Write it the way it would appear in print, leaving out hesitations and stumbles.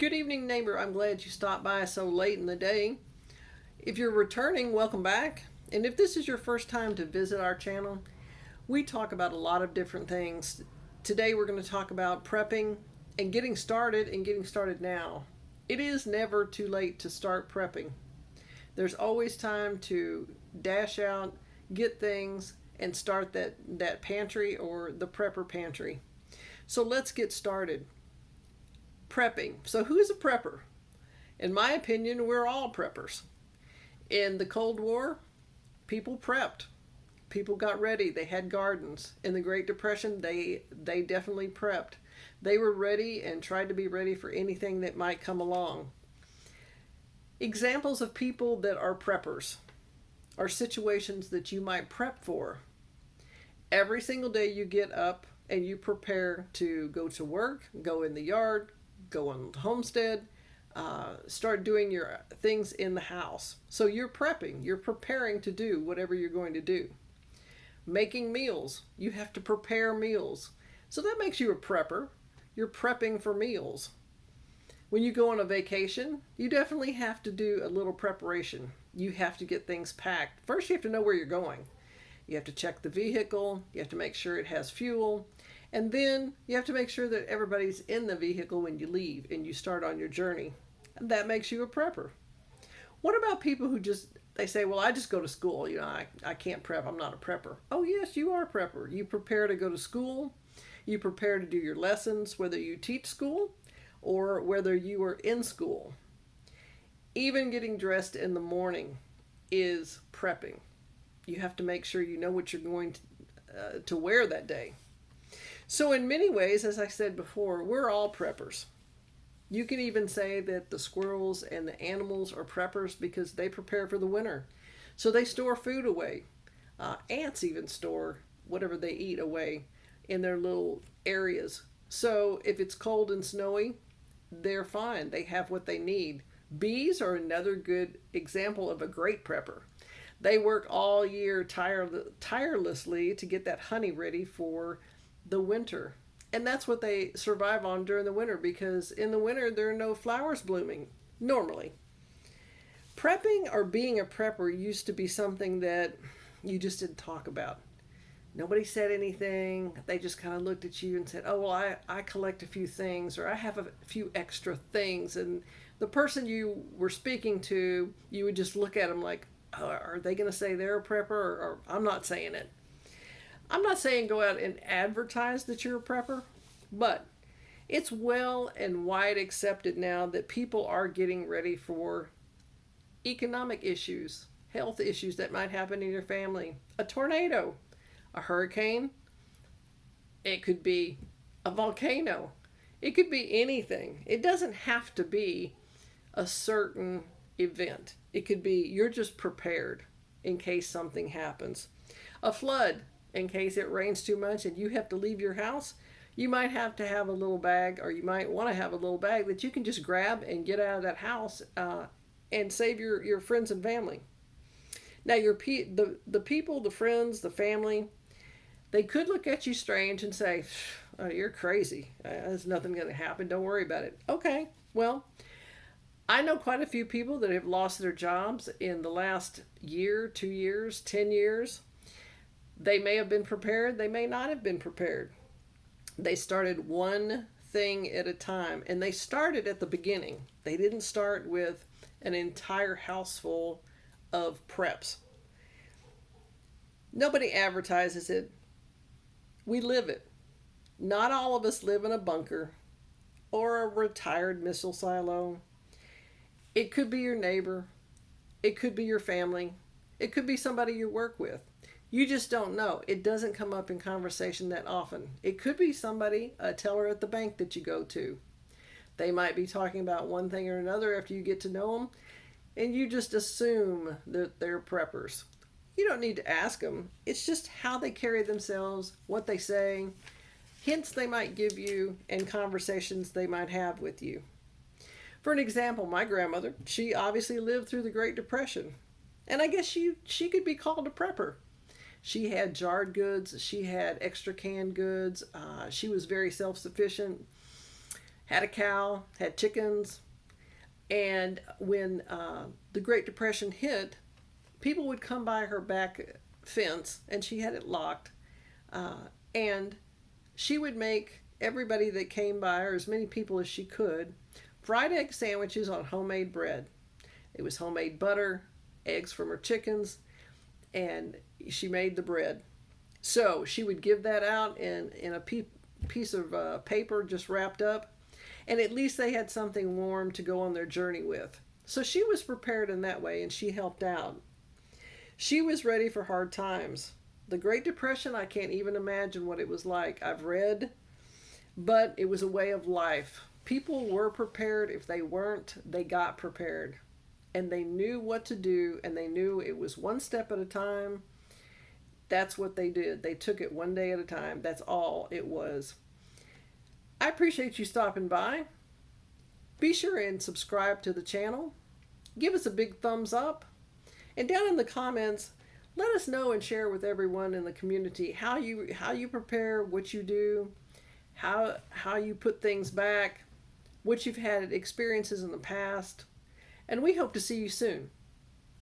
Good evening, neighbor. I'm glad you stopped by so late in the day. If you're returning, welcome back. And if this is your first time to visit our channel, we talk about a lot of different things. Today we're going to talk about prepping and getting started now. It is never too late to start prepping. There's always time to dash out, get things, and start that pantry or the prepper pantry. So let's get started. Prepping. So who's a prepper? In my opinion, we're all preppers. In the Cold War, people prepped. People got ready. They had gardens. In the Great Depression, they definitely prepped. They were ready and tried to be ready for anything that might come along. Examples of people that are preppers are situations that you might prep for. Every single day you get up and you prepare to go to work, go in the yard, go on the homestead, start doing your things in the house. So you're prepping, you're preparing to do whatever you're going to do. Making meals, you have to prepare meals. So that makes you a prepper. You're prepping for meals. When you go on a vacation, you definitely have to do a little preparation. You have to get things packed. First, you have to know where you're going. You have to check the vehicle, you have to make sure it has fuel, and then you have to make sure that everybody's in the vehicle when you leave and you start on your journey. And that makes you a prepper. What about people who they say, well, I just go to school. I can't prep. I'm not a prepper. Oh, yes, you are a prepper. You prepare to go to school. You prepare to do your lessons, whether you teach school or whether you are in school. Even getting dressed in the morning is prepping. You have to make sure you know what you're going to wear that day. So in many ways, as I said before, we're all preppers. You can even say that the squirrels and the animals are preppers because they prepare for the winter. So they store food away. Ants even store whatever they eat away in their little areas. So if it's cold and snowy, they're fine. They have what they need. Bees are another good example of a great prepper. They work all year tirelessly to get that honey ready for the winter. And that's what they survive on during the winter, because in the winter there are no flowers blooming, normally. Prepping or being a prepper used to be something that you just didn't talk about. Nobody said anything. They just kind of looked at you and said, oh, well, I collect a few things, or I have a few extra things. And the person you were speaking to, you would just look at them like, oh, are they going to say they're a prepper? Or I'm not saying it. I'm not saying go out and advertise that you're a prepper, but it's well and wide accepted now that people are getting ready for economic issues, health issues that might happen in your family, a tornado, a hurricane. It could be a volcano. It could be anything. It doesn't have to be a certain event. It could be you're just prepared in case something happens. A flood, in case it rains too much and you have to leave your house. You might have to have a little bag, or you might want to have a little bag that you can just grab and get out of that house and save your friends and family. Now, the people, the friends, the family, they could look at you strange and say, oh, you're crazy. There's nothing going to happen. Don't worry about it. Okay, well, I know quite a few people that have lost their jobs in the last year, 2 years, 10 years. They may have been prepared. They may not have been prepared. They started one thing at a time, and they started at the beginning. They didn't start with an entire house full of preps. Nobody advertises it. We live it. Not all of us live in a bunker or a retired missile silo. It could be your neighbor. It could be your family. It could be somebody you work with. You just don't know. It doesn't come up in conversation that often. It could be somebody, a teller at the bank that you go to. They might be talking about one thing or another after you get to know them, and you just assume that they're preppers. You don't need to ask them. It's just how they carry themselves, what they say, hints they might give you, and conversations they might have with you. For an example, my grandmother, she obviously lived through the Great Depression, and I guess she could be called a prepper. She had jarred goods. She had extra canned goods. She was very self-sufficient. had a cow, had chickens, and when the Great Depression hit, people would come by her back fence, and she had it locked, and she would make everybody that came by, or as many people as she could, fried egg sandwiches on homemade bread. It was homemade butter, eggs from her chickens, and she made the bread. So she would give that out in a piece of paper just wrapped up, and at least they had something warm to go on their journey with. So she was prepared in that way, and she helped out. She was ready for hard times. The Great Depression, I can't even imagine what it was like. I've read, but it was a way of life. People were prepared. If they weren't, they got prepared. And they knew what to do, and they knew it was one step at a time. That's what they did. They took it one day at a time. That's all it was. I appreciate you stopping by. Be sure and subscribe to the channel. Give us a big thumbs up. And down in the comments, let us know and share with everyone in the community how you prepare, what you do, how you put things back, what you've had experiences in the past. And we hope to see you soon.